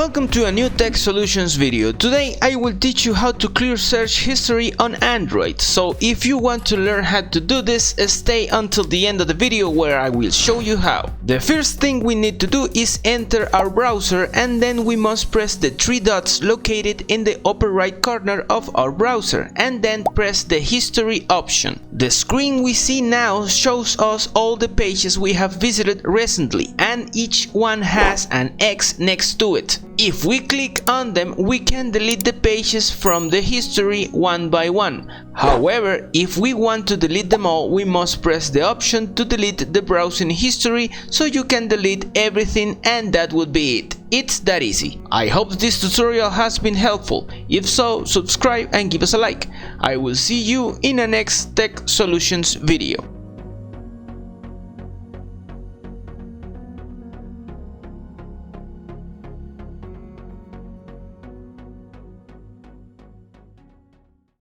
Welcome to a new Tech Solutions video. Today I will teach you how to clear search history on Android. So if you want to learn how to do this, stay until the end of the video where I will show you how. The first thing we need to do is enter our browser, and then we must press the three dots located in the upper right corner of our browser, and then press the history option. The screen we see now shows us all the pages we have visited recently, and each one has an X next to it. If we click on them, we can delete the pages from the history one by one. However, if we want to delete them all, we must press the option to delete the browsing history, so you can delete everything, and that would be it. It's that easy. I hope this tutorial has been helpful. If so, subscribe and give us a like. I will see you in the next Tech Solutions video.